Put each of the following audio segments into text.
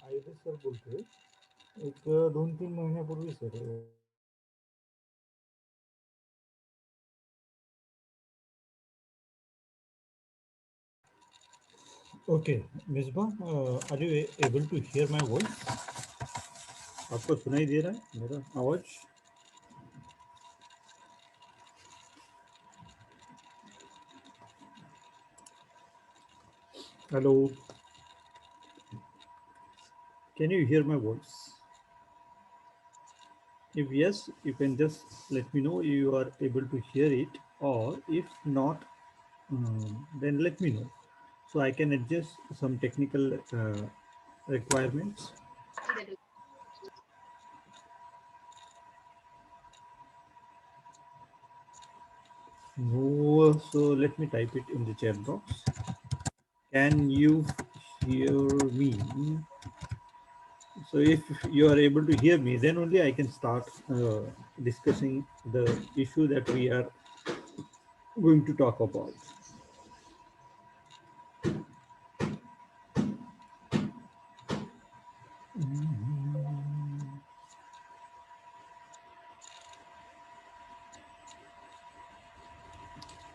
IB sir बोलतोय. एक 2-3 महिन्यापूर्वी sir okay Misba, are you able to hear my voice? आपको सुनाई दे रहा है मेरा आवाज? Hello, can you hear my voice? If yes, you can just let me know you are able to hear it, or if not, then let me know so I can adjust some technical requirements. No, so let me type it in the chat box. Can you hear me? So if you are able to hear me, then only I can start discussing the issue that we are going to talk about.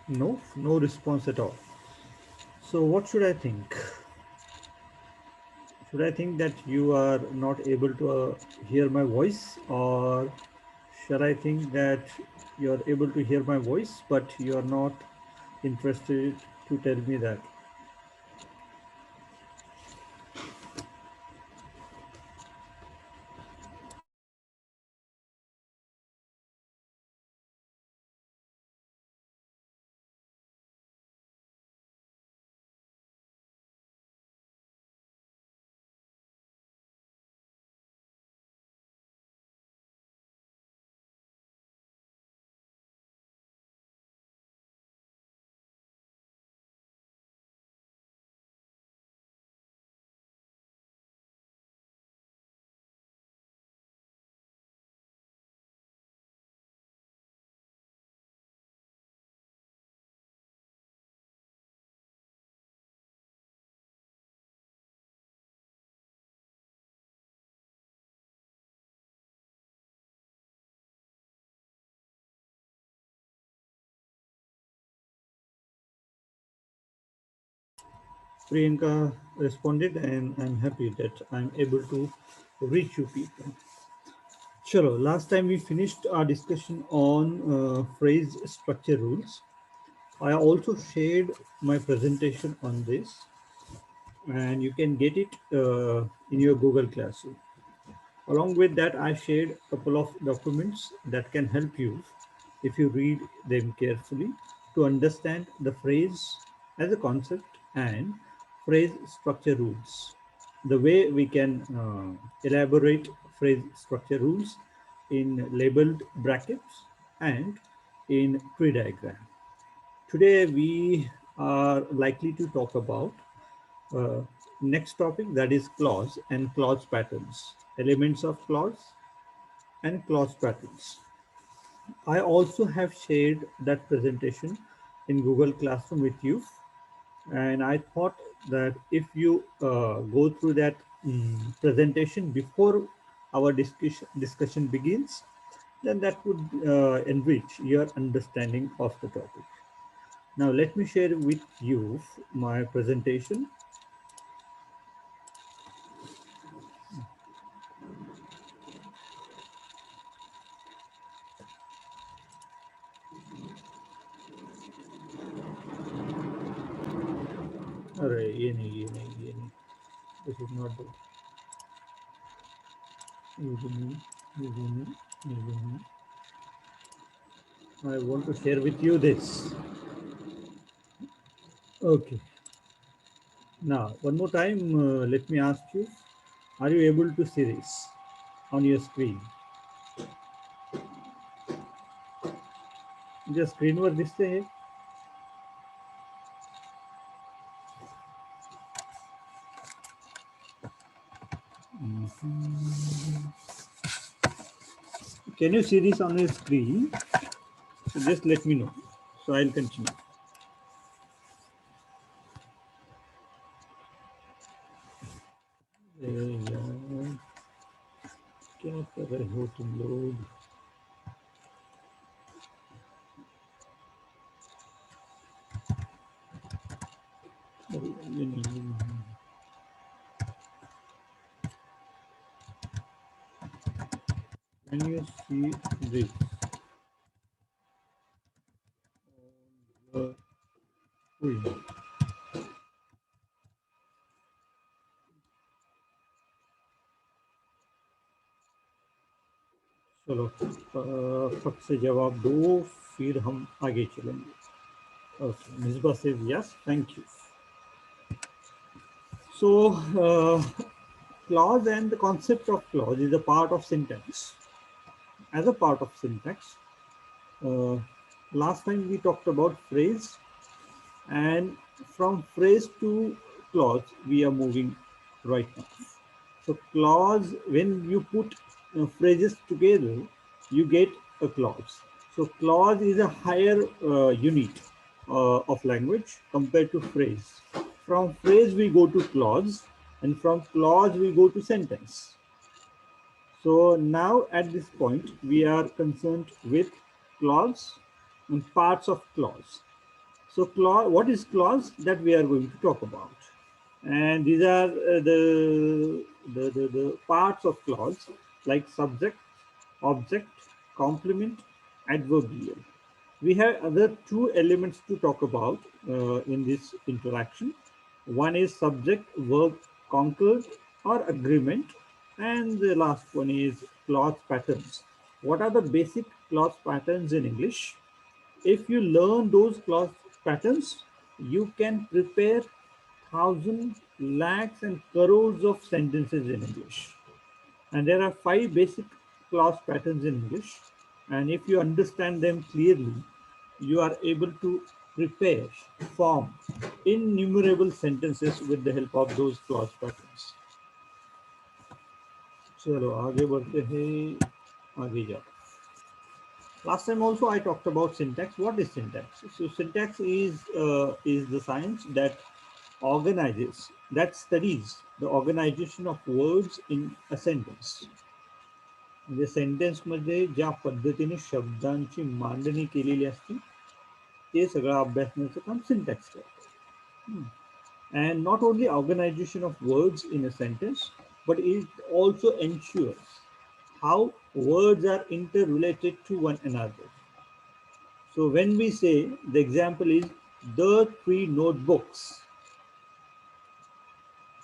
No, no response at all. So what should I think? Should I think that you are not able to hear my voice, or should I think that you are able to hear my voice but you are not interested to tell me that? Priyanka responded, and I'm happy that I'm able to reach you people. Chalo, last time we finished our discussion on phrase structure rules. I also shared my presentation on this, and you can get it in your Google Classroom. Along with that, I shared a couple of documents that can help you if you read them carefully to understand the phrase as a concept and phrase structure rules. The way we can elaborate phrase structure rules in labeled brackets and in tree diagram. Today we are likely to talk about uh, next topic, that is clause and clause patterns, elements of clause and clause patterns. I also have shared that presentation in Google Classroom with you, and I thought that if you go through that presentation before our discussion begins, then that would enrich your understanding of the topic. Now let me share with you my presentation. अरे ये नहीं this is not the username. I want to share with you this. Okay, now one more time, let me ask you, are you able to see this on your screen? The screen वर दिसते है? Can you see this on your screen? So just let me know, so I'll continue. क्या कर रहे हो तुम लोग? अरे, ये नहीं। Can you see this? Uh, screen? चलो फट से जवाब दो, फिर हम आगे चलेंगे. Okay, Misbah says yes. Thank you. So, clause and the concept of clause is a part of syntax. As a part of syntax, uh, last time we talked about phrase, and from phrase to clause we are moving right now. So clause, when you put phrases together, you get a clause. So clause is a higher unit of language compared to phrase. From phrase we go to clause, and from clause we go to sentence. So now at this point we are concerned with clause and parts of clause. So clause, what is clause that we are going to talk about? And these are the parts of clause, like subject, object, complement, adverbial. We have other two elements to talk about in this interaction. One is subject verb concord or agreement, and the last one is clause patterns. What are the basic clause patterns in English? If you learn those clause patterns, you can prepare thousands, lakhs, and crores of sentences in English. And there are 5 basic clause patterns in English. And if you understand them clearly, you are able to prepare, form innumerable sentences with the help of those clause patterns. चलो आगे बढ़ते हैं, आगे जाओ. Last time also I talked about syntax. What is syntax? So syntax is the science that organizes, that studies the organization of words in a sentence. म्हणजे sentence मध्ये ज्या पद्धतीने शब्दांची मांडणी केलेली असते ते सगळं अभ्यासण्याचं काम सिंटॅक्स करतं. And not only organization of words in a sentence, but it also ensures how words are interrelated to one another. So when we say, the example is the 3 notebooks.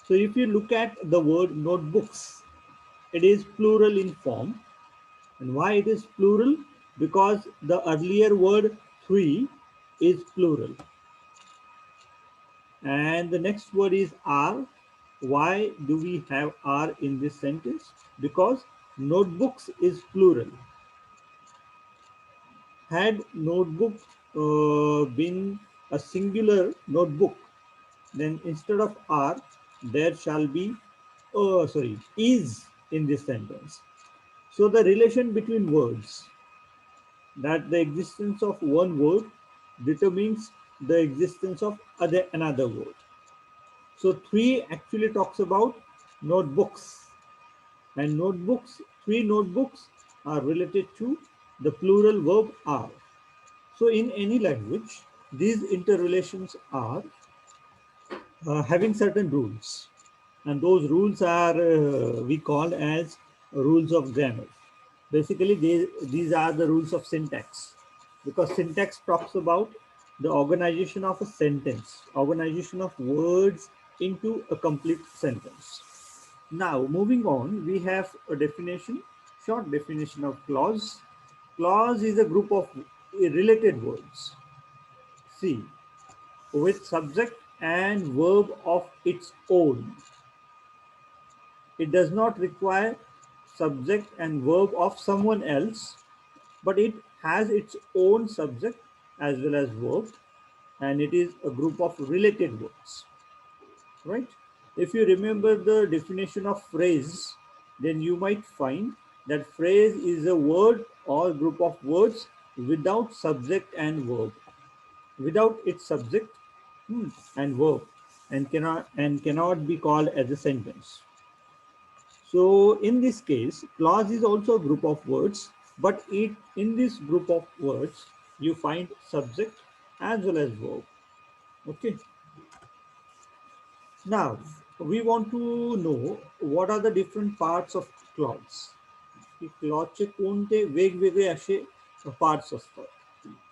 So if you look at the word notebooks, it is plural in form. And why it is plural? Because the earlier word 3 is plural. And the next word is are. Why do we have are in this sentence? Because notebooks is plural. Had notebook been a singular notebook, then instead of are, there shall be, is in this sentence. So the relation between words, that the existence of one word determines the existence of another word. So 3 actually talks about notebooks, and 3 notebooks are related to the plural verb are. So in any language, these interrelations are having certain rules, and those rules are we call as rules of grammar. Basically, these are the rules of syntax, because syntax talks about the organization of a sentence, organization of words into a complete sentence. Now, moving on, we have a definition, short definition of clause. Clause is a group of related words. See, with subject and verb of its own. It does not require subject and verb of someone else, but it has its own subject as well as verb, and it is a group of related words, right? If you remember the definition of phrase, then you might find that phrase is a word or group of words without subject and verb, without its subject and verb, and cannot be called as a sentence. So in this case, clause is also a group of words, but in this group of words, you find subject as well as verb. Okay. Now we want to know what are the different parts of clause. की क्लॉजचे कोणते वेगवेगळे असे parts असतात.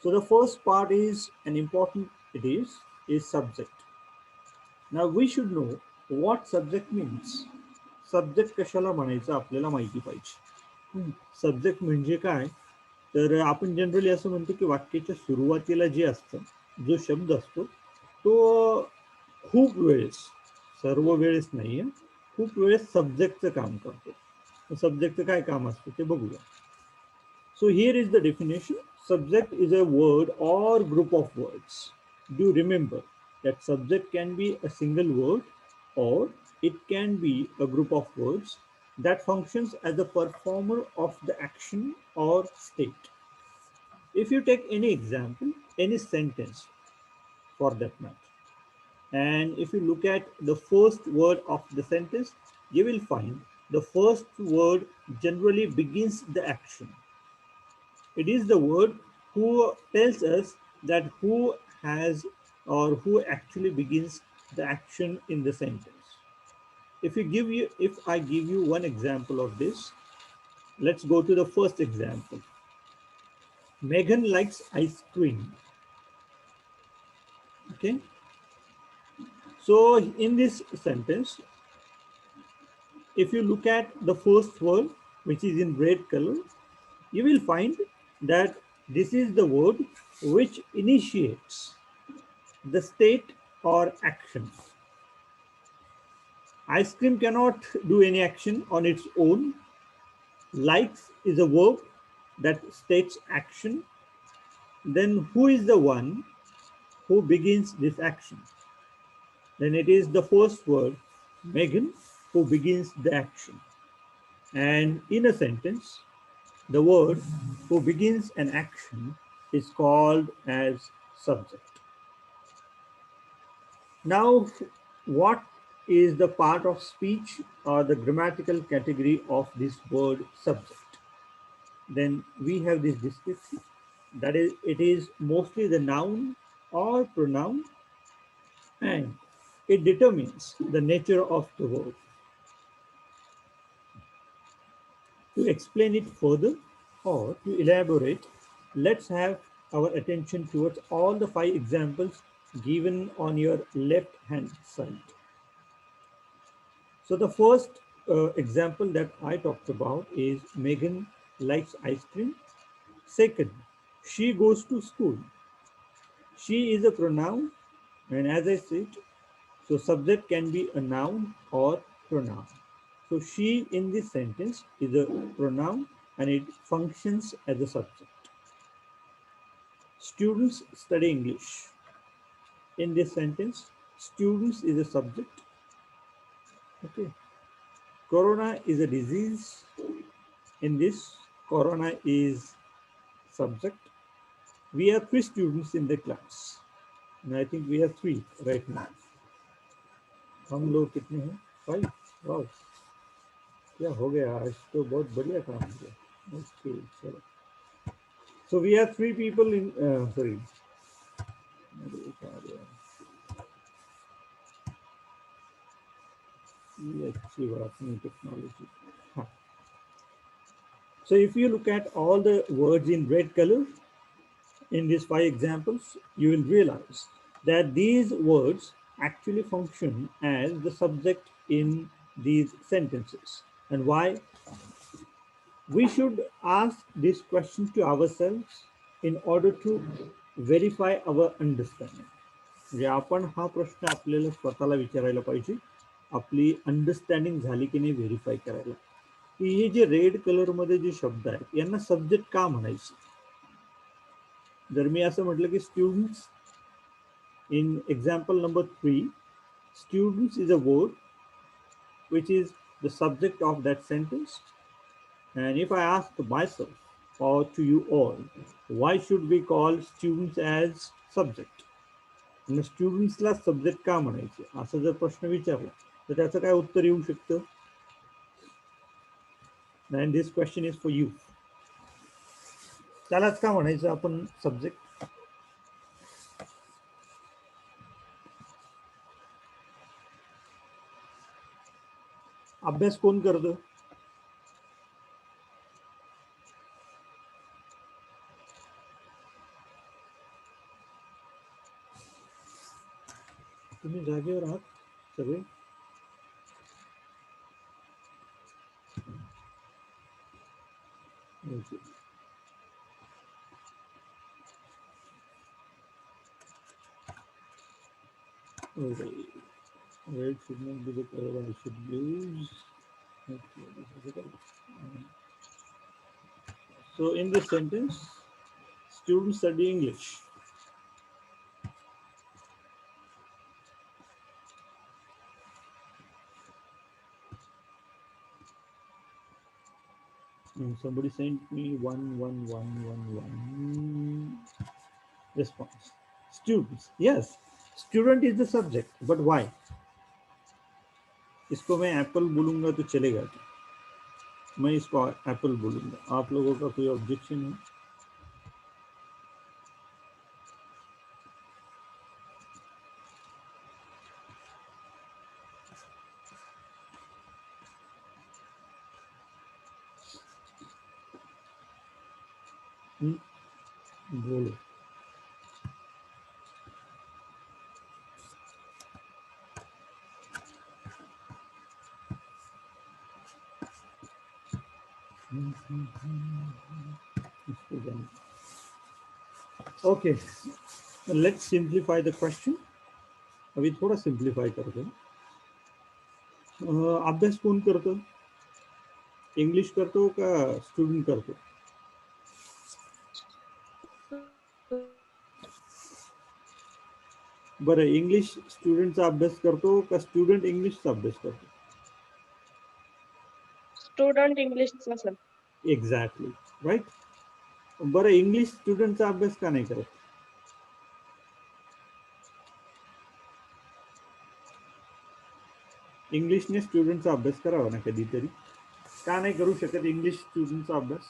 So the first part is an important it is subject. Now we should know what subject means. Subject कशाला म्हणायचं आपल्याला माहिती पाहिजे. Subject म्हणजे काय, तर आपण जनरली असं म्हणतो की वाक्याच्या सुरुवातीला जे असतं, जो शब्द असतो तो खूप वेळेस, सर्व वेळेस नाही, खूप वेळेस सब्जेक्टचं काम करतो. सब्जेक्टचं काय काम असतं ते बघूया. So here is the definition. Subject is a word or group of words. Do remember that subject can be a single word or it can be a group of words that functions as the performer of the action or state. If you take any example, any sentence for that matter, and if you look at the first word of the sentence, you will find the first word generally begins the action. It is the word who tells us that who has or who actually begins the action in the sentence. If I give you one example of this, let's go to the first example. Megan likes ice cream. Okay. So in this sentence, if you look at the first word, which is in red color, you will find that this is the word which initiates the state or action. Ice cream cannot do any action on its own. Likes is a verb that states action. Then who is the one who begins this action? Then it is the first word, Megan, who begins the action. And in a sentence, the word who begins an action is called as subject. Now, what is the part of speech or the grammatical category of this word subject? Then we have this description, that is, it is mostly the noun or pronoun, and it determines the nature of the verb. To explain it further or to elaborate, let's have our attention towards all the 5 examples given on your left hand side. So the first example that I talked about is Megan likes ice cream. Second, she goes to school. She is a pronoun, and as I said, so subject can be a noun or pronoun. So she in this sentence is a pronoun and it functions as a subject. Students study English. In this sentence, students is a subject. Okay. Corona is a disease. In this, corona is subject. We have 3 students in the class. And I think we have 3 right now. हम लोग कितने हैं? 5. Wow. क्या हो गया आज तो बहुत बढ़िया काम किया. Okay, चलो. So we have 3 people in sorry. ये अच्छी बात नहीं technology. हाँ. So if you look at all the words in red color in these 5 examples, you will realize that these words actually function as the subject in these sentences. And why? We should ask these questions to ourselves in order to verify our understanding. म्हणजे आपण हा प्रश्न आपल्याला स्वतःला विचारायला पाहिजे, आपली understanding झाली की नाही व्हेरीफाय करायला, की हे जे रेड कलर मध्ये जे शब्द आहेत यांना सब्जेक्ट का म्हणायचे. जर मी असं म्हटलं की students, in example number 3, students is a word which is the subject of that sentence. And if I ask myself or to you all, why should we call students as subject? आणि स्टुडंट्सला subject का म्हणायचे असं जर प्रश्न विचारला तर त्याचं काय उत्तर येऊ शकतं? And this question is for you. त्यालाच का म्हणायचं आपण सब्जेक्ट? अभ्यास कोण करतं? तुम्ही जागेवर आहात सगळे? Okay. Okay. Red should not be the color I should use. Okay, this is the color. So in this sentence, students study English. And somebody sent me 11111 response. Students, yes, student is the subject, but why? इसको मैं Apple बोलूंगा तो चलेगा क्या? मैं इसको Apple बोलूंगा, आप लोगों का कोई ऑब्जेक्शन है? बोलो. Okay, let's simplify the question. अभी थोड़ा सिंप्लीफाई करते हैं. अभ्यास कोण करतं? इंग्लिश करतो का स्टुडंट करतो? बरं, इंग्लिश स्टुडंटचा अभ्यास करतो का स्टुडंट इंग्लिशचा अभ्यास करतो? स्टुडंट इंग्लिशचा सर. Exactly right. बरं, इंग्लिश स्टुडंटचा अभ्यास का नाही करत? इंग्लिशने स्टुडंटचा अभ्यास करावा ना कधीतरी. का नाही करू शकत इंग्लिश स्टुडंटचा अभ्यास?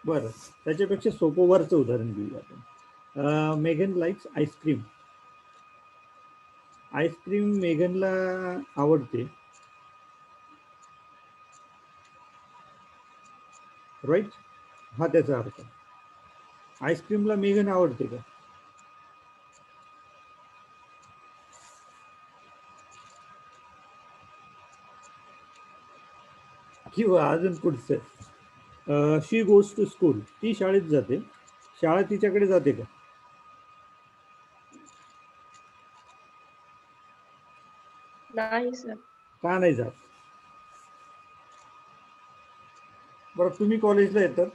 बरं, त्याच्यापेक्षा सोपं वरचं उदाहरण घेऊया आपण. मेघन लाईक्स आईस्क्रीम. आईस्क्रीम मेघनला आवडते, राईट? हा त्याचा अर्थ. आईस्क्रीमला मेघन आवडते का? किंवा अजून पुढचं, शी गोज टू स्कूल. ती शाळेत जाते, शाळा तिच्याकडे जाते का? नाही सर. का नाही जात? बरं, तुम्ही कॉलेजला येतात,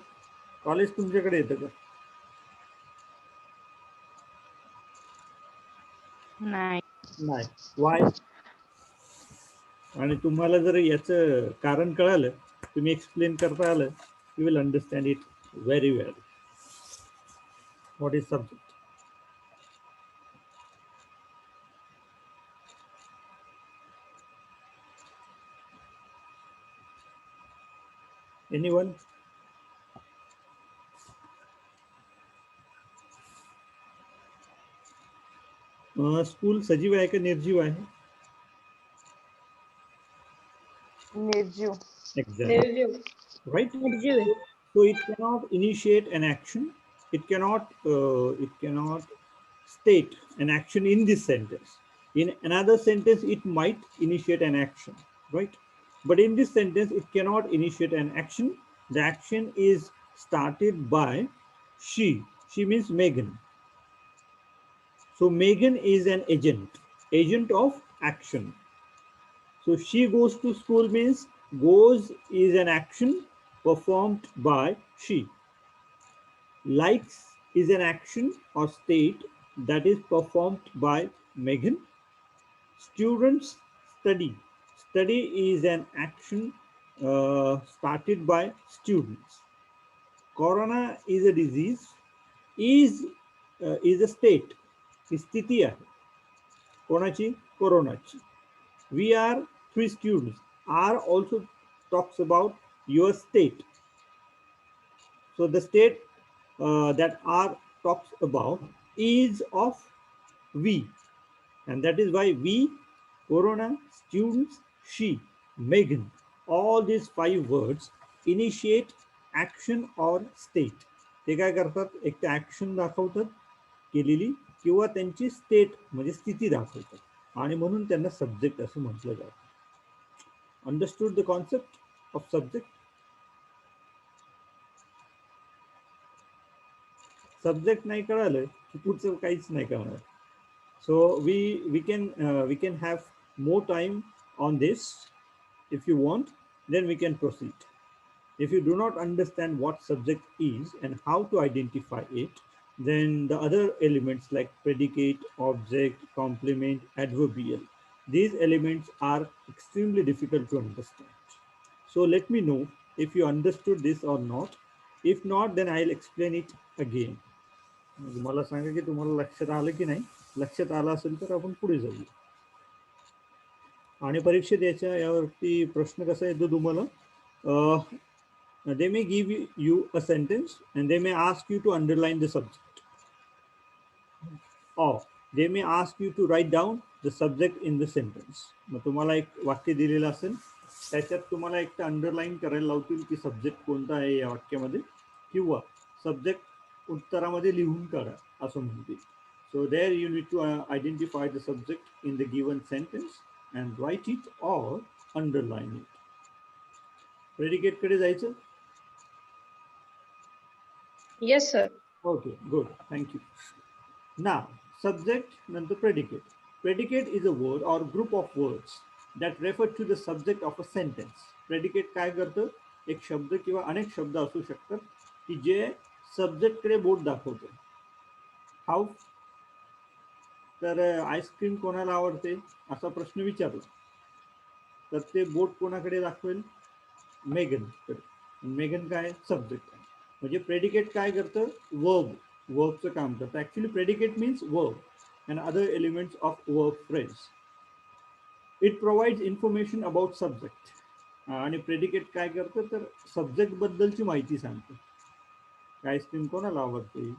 कॉलेज तुमच्याकडे येतं का? नाही. नाही. वाय? आणि तुम्हाला जर याचं कारण कळालं, तुम्ही एक्सप्लेन करता आलं, you will understand it very well. What is subject? Anyone? School सजीव आहे का निर्जीव आहे? निर्जीव. Exactly. Right? So it cannot initiate an action. It cannot state an action in this sentence. In another sentence, it might initiate an action, right? But in this sentence, it cannot initiate an action. The action is started by she. She means Megan. So Megan is an agent of action. So she goes to school means goes is an action performed by she. Likes is an action or state that is performed by Megan. Students study. Study is an action started by students. Corona is a disease. Is a state. स्थिती आहे. कोणाची? कोरोनाची. We are 3 students. R also talks about your state. So the state that R talks about is of we, and that is why we, Corona, students, she, Megan, all these 5 words initiate action or state. ते काय करतात? एक तर action दाखवतात केलेली किंवा त्यांची state म्हणजे स्थिती दाखवतात आणि म्हणून त्यांना सब्जेक्ट असं म्हटलं जातं. Understood the concept of subject? Subject नाही कळालं की पुढचं काहीच नाही कळणार. So we can have more time on this. If you want, then we can proceed. If you do not understand what subject is and how to identify it, then the other elements like predicate, object, complement, adverbial, these elements are extremely difficult to understand. So let me know if you understood this or not. If not, then I'll explain it again. मला सांगा की तुम्हाला लक्षात आलं की नाही. लक्षात आलं असेल तर आपण पुढे जाऊया. आणि परीक्षेत यावरती प्रश्न कसा येतो तुम्हाला? They may give you a sentence and they may ask you to underline the subject, or they may ask you to write down the subject in the sentence. मग तुम्हाला एक वाक्य दिलेलं असेल, त्याच्यात तुम्हाला एक तर अंडरलाईन करायला लावतील की सब्जेक्ट कोणता आहे या वाक्यामध्ये, किंवा सब्जेक्ट उत्तरामध्ये लिहून काढा असं म्हणतील. So there you need to identify the subject in the given sentence and write it or underline it. Predicate कडे जायचं? Yes, sir. Okay, good. Thank you. Now, subject and the predicate. Predicate is a word or group of words that refer to the subject of a sentence. Predicate काय करतं? एक शब्द किंवा अनेक शब्द असू शकतात की जे सब्जेक्ट कडे बोट दाखवतं. हाऊ? तर आईस्क्रीम कोणाला आवडते असा प्रश्न विचारला तर ते बोट कोणाकडे दाखवेल? मेगन कडे. मेगन काय? सब्जेक्ट आहे. म्हणजे प्रेडिकेट काय करतं? वर्बचं काम करतं. Actually predicate means verb and other elements of verb phrase. It provides information about subject. आणि प्रेडिकेट काय करतं? तर सब्जेक्ट बद्दलची माहिती सांगतं. आईस्क्रीम कोणाला आवडते,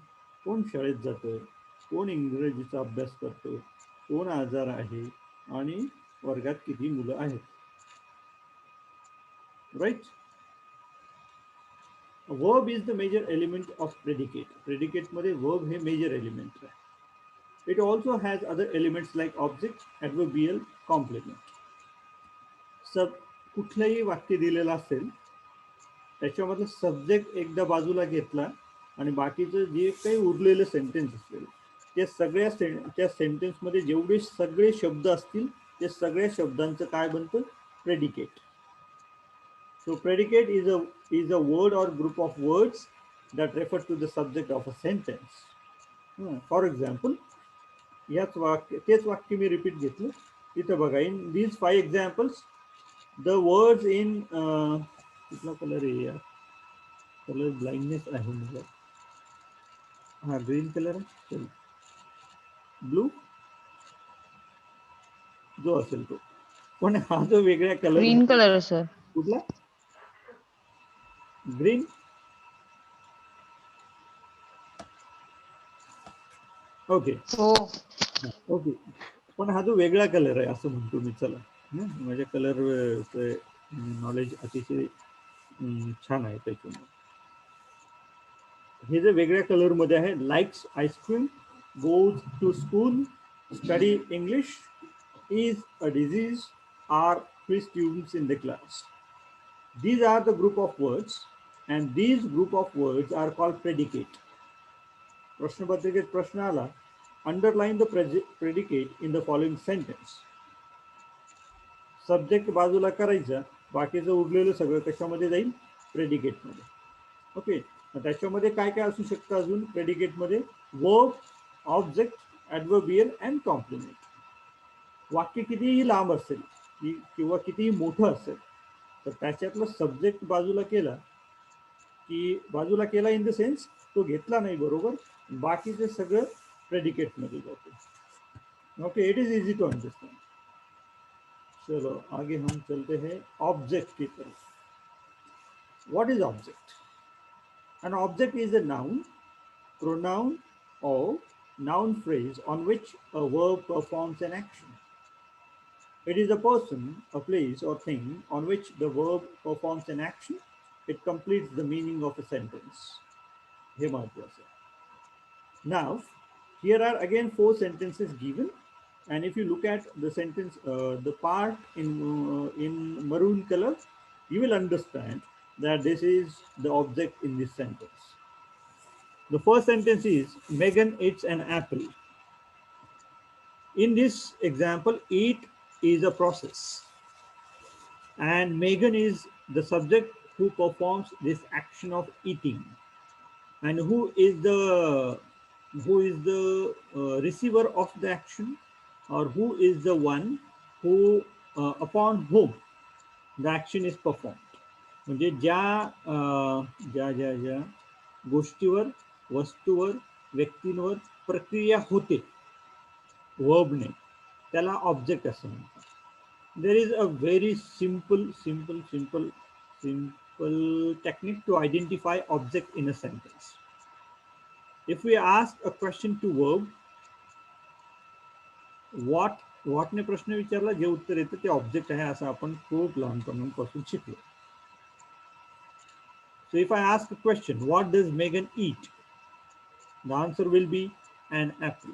कोण शाळेत जातं, कोण इंग्रजीचा अभ्यास करतं, कोण आजार आहे आणि वर्गात किती मुलं आहेत. Right? Verb is the major element of predicate. प्रेडिकेटमध्ये वर्ब हे मेजर एलिमेंट आहे. It also has other elements like object, adverbial, complement. कुठलंही वाक्य दिलेलं असेल त्याच्यामधलं सब्जेक्ट एकदा बाजूला घेतला आणि बाकीचं जे काही उरलेलं सेंटेन्स असेल त्या सेंटेन्समध्ये जेवढे सगळे शब्द असतील ते सगळ्या शब्दांचं काय बनतं? Predicate. So predicate is a word or group of words that refer to the subject of a sentence. For example, तेच वाक्य मी रिपीट घेतलं. इथं बघा, in these 5 examples, the words in कुठला कलर आहे यार? कलर ब्लाइंडनेस आहे मला. हा ग्रीन कलर आहे, ब्लू जो असेल तो. पण हा जो वेगळ्या कलर, ग्रीन कलर सर. कुठला? ग्रीन. Okay okay. पण हा जो वेगळा कलर आहे असं म्हणतो मी. चला, माझ्या कलर नॉलेज अतिशय छान आहे त्याच्यामुळे. हे जे वेगळ्या कलर मध्ये आहे, likes ice cream, goes to school, study English, is a disease, are 3 students in the class. These are the group of words and these group of words are called predicate. प्रश्नपत्रिकेत प्रश्न आला, underline the predicate in the following sentence. Subject बाजूला करायचा, बाकीचं उरलेलं सगळं कशामध्ये जाईल? प्रेडिकेटमध्ये. ओके. त्याच्यामध्ये काय काय असू शकतं अजून प्रेडिकेटमध्ये? Verb, object, adverbial and complement. वाक्य कितीही लांब असेल किंवा कितीही मोठं असेल तर त्याच्यातलं सब्जेक्ट बाजूला केला की, बाजूला केला इन द सेन्स तो घेतला नाही बरोबर, बाकीचे सगळं प्रेडिकेटमध्ये जातं. Okay, it is easy to understand. चलो आगे हम चलते हैं ऑब्जेक्ट की तरफ. What is object? An object is a noun, pronoun, or noun phrase on which a verb performs an action. It is a person, a place, or thing on which the verb performs an action. It completes the meaning of a sentence. हे महत्वाचं आहे. Now, here are again four sentences given, and if you look at the sentence, the part in maroon color, you will understand that this is the object in this sentence. The first sentence is Megan eats an apple. In this example, eat is a process, and Megan is the subject who performs this action of eating. And who is the receiver of the action, or who is the one who upon whom the action is performed. म्हणजे ज्या ज्या ज्या ज्या गोष्टीवर, वस्तूवर, व्यक्तींवर प्रक्रिया होते वर्बने, त्याला ऑब्जेक्ट असं म्हणतात. There is a very simple technique to identify object in a sentence. If we ask a question to verb, what ने प्रश्न विचारला, जे उत्तर येतं ते ऑब्जेक्ट आहे असं आपण खूप लहानपणापासून शिकलो. So if I ask a question, what does Megan eat? The answer will be an apple.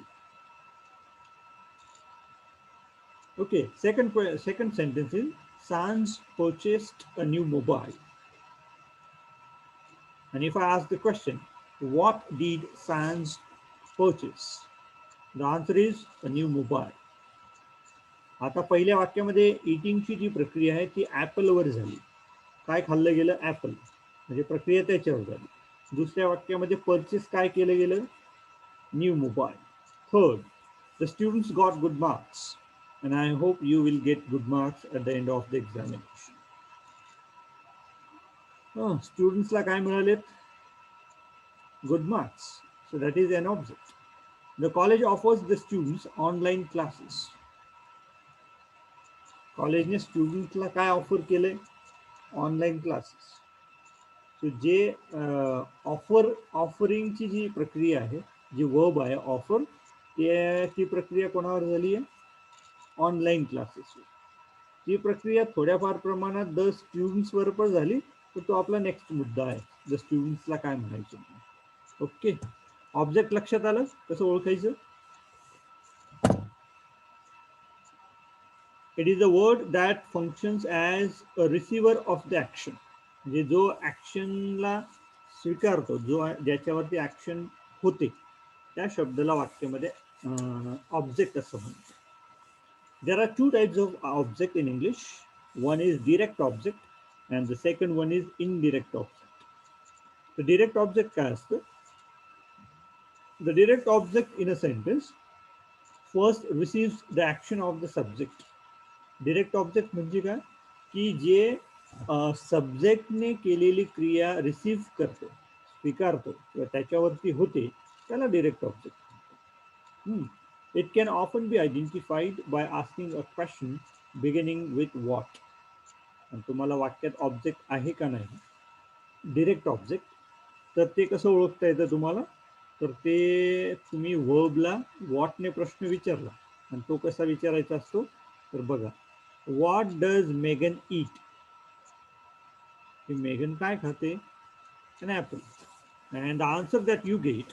Okay, second sentence is Sans purchased a new mobile. And if I ask the question, what did Sans purchase? The answer is a new mobile. आता पहिल्या वाक्यामध्ये इटिंगची जी प्रक्रिया आहे ती ॲपलवर झाली. काय खाल्लं गेलं? ॲपल. म्हणजे प्रक्रिया त्याच्यावर झाली. दुसऱ्या वाक्यामध्ये परचेस काय केलं गेलं? New mobile. Third, the students got good marks, and I hope you will get good marks at the end of the examination. स्टुडंट्सला काय मिळालेत? Good marks. So that is an object. The college offers the students online classes. कॉलेजने स्टुडंटला काय offer केले? Online classes. सो जे ऑफरिंगची जी प्रक्रिया आहे, जी verb आहे offer, ती प्रक्रिया कोणावर झाली आहे? ऑनलाईन क्लासेसवर. ती प्रक्रिया थोड्याफार प्रमाणात द स्टुडंट्सवर पण झाली, तर तो आपला नेक्स्ट मुद्दा आहे, द स्टुडंट्सला काय म्हणायचं. ओके, ऑब्जेक्ट लक्षात आलं? कसं ओळखायचं? It is a word that functions as a receiver of the action. म्हणजे जो ऍक्शनला स्वीकारतो, ज्याच्यावरती ऍक्शन होते, त्या शब्दाला वाक्यामध्ये ऑब्जेक्ट असं म्हणतात. There are two types of object in English. One is direct object and the second one is indirect object. The direct object काय असतं? The direct object in a sentence first receives the action of the subject. Direct object म्हणजे काय? की जे सब्जेक्टने केलेली क्रिया receive करतो, स्वीकारतो किंवा त्याच्यावरती होते, त्याला direct object. It can often be identified by asking a question beginning with what. आणि तुम्हाला वाक्यात ऑब्जेक्ट आहे का नाही डिरेक्ट ऑब्जेक्ट, तर ते कसं ओळखता येतं तुम्हाला? तर ते तुम्ही वर्बला व्हॉटने प्रश्न विचारला, आणि तो कसा विचारायचा असतो? तर बघा, What does Megan eat? Megan काय खाते? An apple. And the answer that you get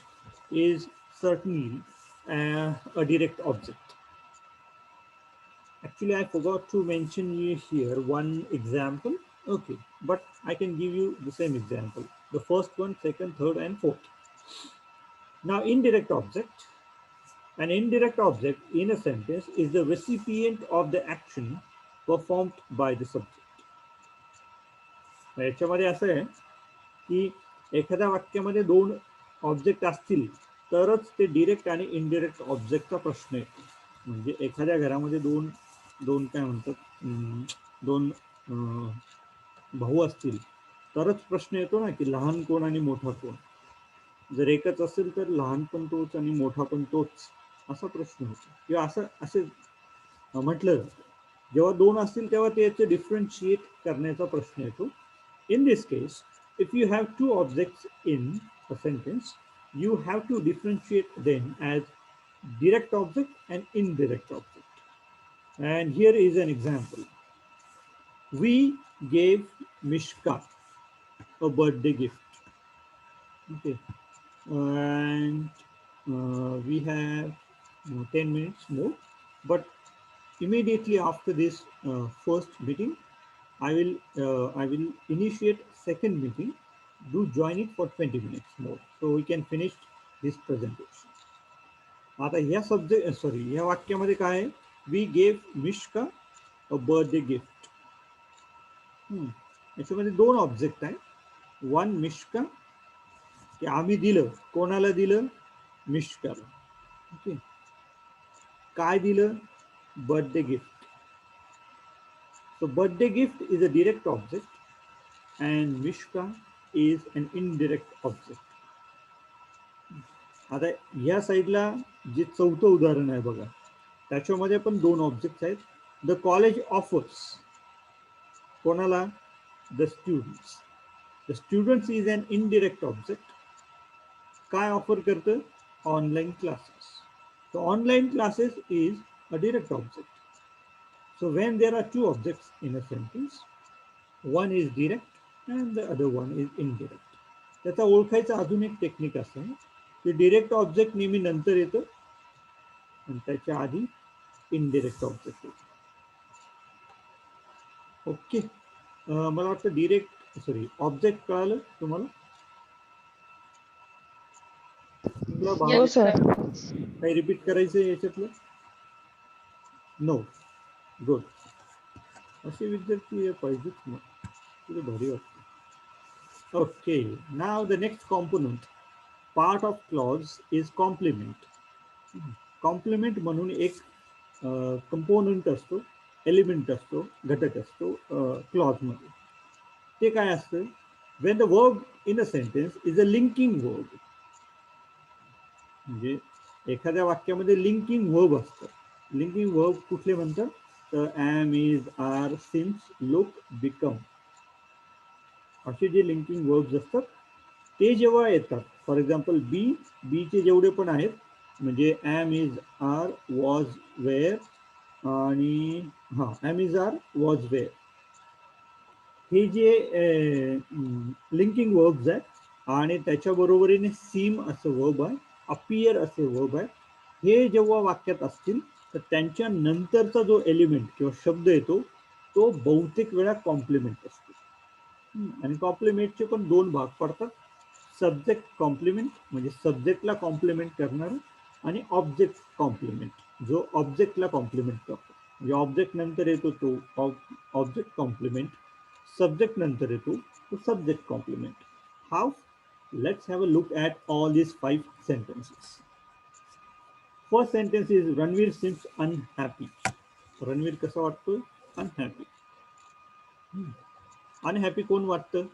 is certainly a direct object. Actually, I forgot to mention here one example. Okay, but I can give you the same example. The first one, second, third, and fourth. Now, indirect object. An indirect object in a sentence is the recipient of the action performed by the subject. याच्यामध्ये असं आहे की एखाद्या वाक्यामध्ये दोन object असतील तरच ते डिरेक्ट आणि इनडिरेक्ट ऑब्जेक्टचा प्रश्न येतो. म्हणजे एखाद्या घरामध्ये दोन काय म्हणतात, दोन भाऊ असतील तरच प्रश्न येतो ना की लहान कोण आणि मोठा कोण. जर एकच असेल तर लहान पण तोच आणि मोठा पण तोच. असा प्रश्न होतो किंवा असं असे म्हटलं जातं. जेव्हा दोन असतील तेव्हा त्याचे डिफरन्शिएट करण्याचा प्रश्न येतो. In this case, if you have two objects in a sentence, you have to differentiate them as direct object and indirect object. And here is an example. We gave Mishka a birthday gift. Okay. And we have 10 minutes more. But immediately after this first meeting, I will initiate second meeting. Do join it for 20 minutes more, so we can finish this presentation. आता ह्या subject sorry ह्या वाक्यामध्ये काय आहे? We gave Mishka a birthday gift. याच्यामध्ये दोन object आहे. One Mishka, की आम्ही दिलं, कोणाला दिलं? मिश्काला. ओके. काय दिलं? Birthday gift. So birthday gift is a direct object and Mishka is an indirect object. आता या साईडला जे चौथं उदाहरण आहे बघा, त्याच्यामध्ये पण दोन ऑब्जेक्ट आहेत. द कॉलेज ऑफर्स, कोणाला? The students. The students is an indirect object. काय ऑफर करतं? Online classes. So online classes is a direct object. So when there are two objects in a sentence, one is direct and the other one is indirect. त्याचा ओळखायचा अजून एक technique असं आहे की direct object नेहमी नंतर येतं आणि त्याच्या आधी इनडिरेक्ट ऑब्जेक्ट येतं. ओके. मला वाटतं डिरेक्ट सॉरी ऑब्जेक्ट कळालं तुम्हाला? हो सर. काही रिपीट करायचं याच्यातलं? नो. गुड. असे विद्यार्थी पाहिजेच मग, तुला भारी वाटतं. Okay, now the next component, part of clause is complement. Complement म्हणून एक कंपोनंट असतो, एलिमेंट असतो, घटक असतो क्लॉज मध्ये. ते काय असतं? when the verb in a sentence is a linking verb. म्हणजे एखाद्या वाक्यामध्ये लिंकिंग वर्ब असतं. लिंकिंग वर्ब कुठले म्हणतात? तर am, is, are, since, look, become असे जे लिंकिंग वर्ब्स असतात ते जेव्हा येतात, फॉर एक्झाम्पल बी चे जेवढे पण आहेत, म्हणजे am, is, are, was, were आणि am, is, are, was, were, हे जे लिंकिंग वर्ब्स आहेत आणि त्याच्या बरोबरीने सीम असं वर्ब आहे, अपियर असे वर्ब आहे, हे जेव्हा वाक्यात असतील तर त्यांच्या नंतरचा जो एलिमेंट किंवा शब्द येतो तो बहुतेक वेळा कॉम्प्लिमेंट असतो. आणि कॉम्प्लिमेंटचे पण दोन भाग पडतात. सब्जेक्ट कॉम्प्लिमेंट म्हणजे सब्जेक्टला कॉम्प्लिमेंट करणार आणि ऑब्जेक्ट कॉम्प्लिमेंट जो ऑब्जेक्टला कॉम्प्लिमेंट करतो. म्हणजे ऑब्जेक्ट नंतर येतो तो ऑब्जेक्ट कॉम्प्लिमेंट, सब्जेक्ट नंतर येतो तो subject complement. How? Let's have a look at all this 5 sentences. First sentence is Ranveer seems unhappy. Ranveer कसा वाटतो? अनहॅपी. अनहॅपी कोण वाटतं?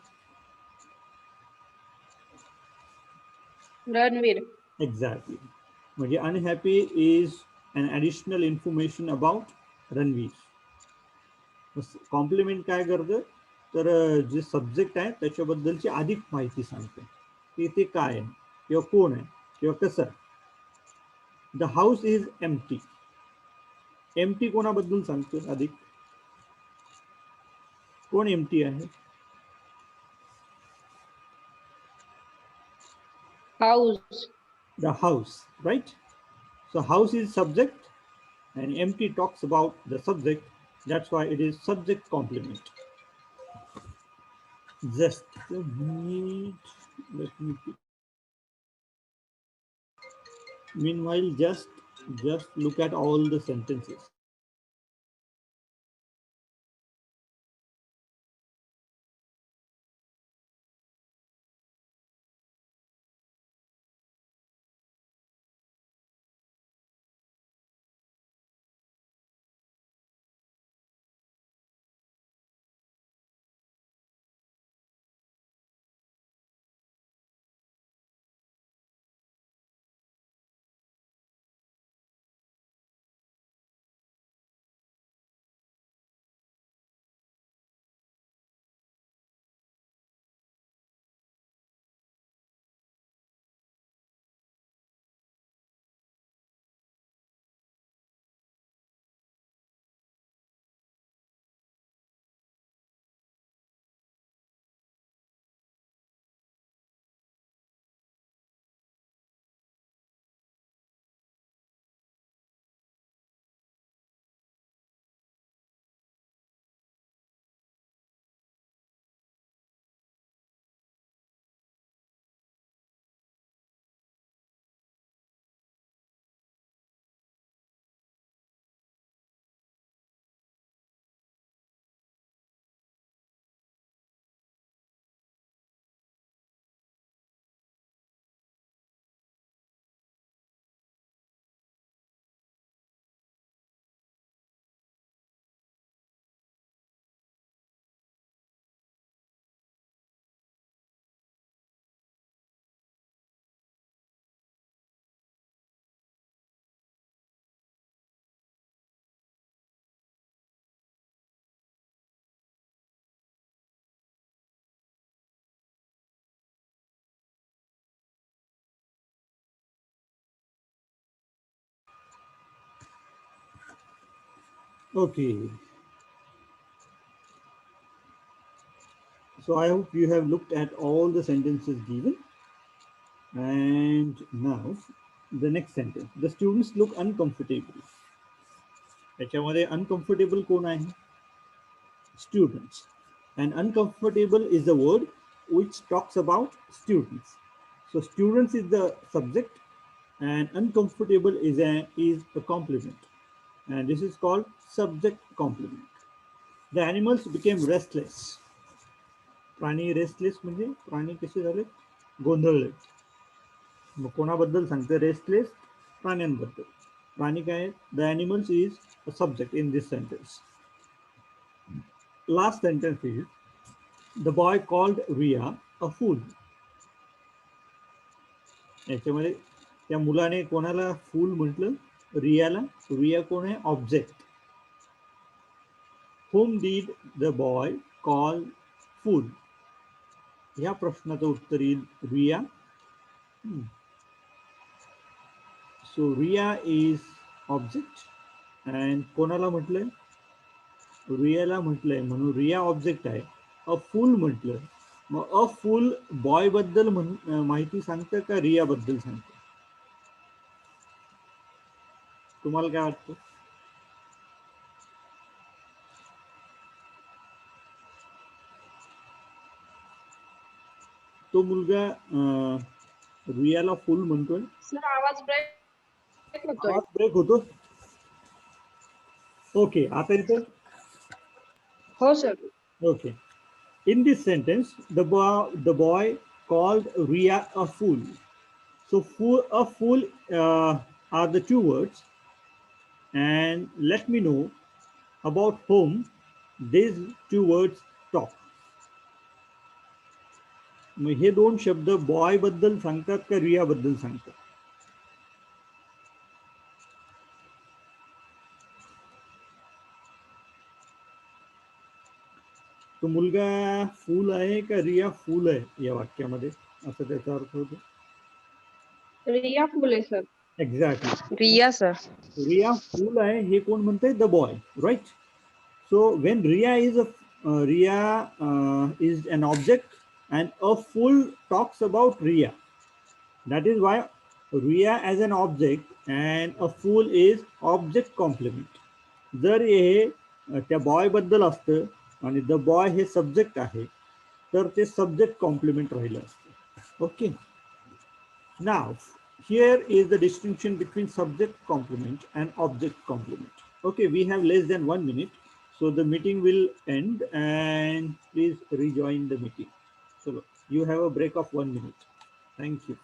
रणवीर. एक्झॅक्टली. म्हणजे unhappy is an additional information about Ranveer. Complement काय करतं? तर जे सब्जेक्ट आहे त्याच्याबद्दलची अधिक माहिती सांगते की ते काय आहे किंवा कोण आहे किंवा कसं आहे. The house is empty. Empty कोणाबद्दल सांगतो अधिक? कोण एम्प्टी आहे? House. The house, right? So house is subject and empty talks about the subject. That's why it is subject complement. Just a minute. Let me. Meanwhile, just look at all the sentences. Okay. So I hope you have looked at all the sentences given. And now the next sentence. The students look uncomfortable. त्याच्यामध्ये uncomfortable कोण आहे? Students. And uncomfortable is the word which talks about students. So students is the subject and uncomfortable is a complement. And this is called subject complement. The animals became restless. प्राणी restless म्हणजे प्राणी कसे झाले? गोंधळले. मग कोणाबद्दल सांगते restless? प्राण्यांबद्दल. प्राणी काय आहेत? The animals is a subject in this sentence. Last sentence is the boy called Riya a fool. याच्यामध्ये त्या मुलाने कोणाला फूल म्हटलं? रियाला. रिया कोण आहे? Object. whom did the boy call fool? या प्रश्नाचं उत्तर येईल रिया. सो रिया इज ऑब्जेक्ट अँड कोणाला म्हटलंय? रियाला म्हटलंय म्हणून रिया ऑब्जेक्ट आहे. अ फूल म्हटलं मग अ फूल बॉय बद्दल माहिती सांगतं का रिया बद्दल सांगतं? तुम्हाला काय वाटतं? तो मुलगा रियाला फूल म्हणतोय. सर आवाज ब्रेक होतोय. आवाज ब्रेक होतो. ओके आता इथं. हो sir. Okay. In this sentence, the boy called Ria a fool. So a fool are the two words, and let me know about whom these two words talk. मग हे दोन शब्द boy बद्दल सांगतात का रिया बद्दल सांगतात? तो मुलगा फूल आहे का रिया फूल आहे या वाक्यामध्ये असं त्याचा अर्थ होतो? रिया फुल आहे sir. Exactly. Riya sir. Riya fool आहे हे कोण म्हणतंय? The boy, right? So when Riya is an object and a fool talks about Riya. That is why Riya as an object and a fool is object complement. जर हे त्या boy बद्दल असतं आणि the boy hey subject आहे तर ते subject compliment राहिलं असतं. Okay. Now here is the distinction between subject complement and object complement. Okay, we have less than 1 minute. So the meeting will end and please rejoin the meeting. So you have a break of 1 minute. Thank you.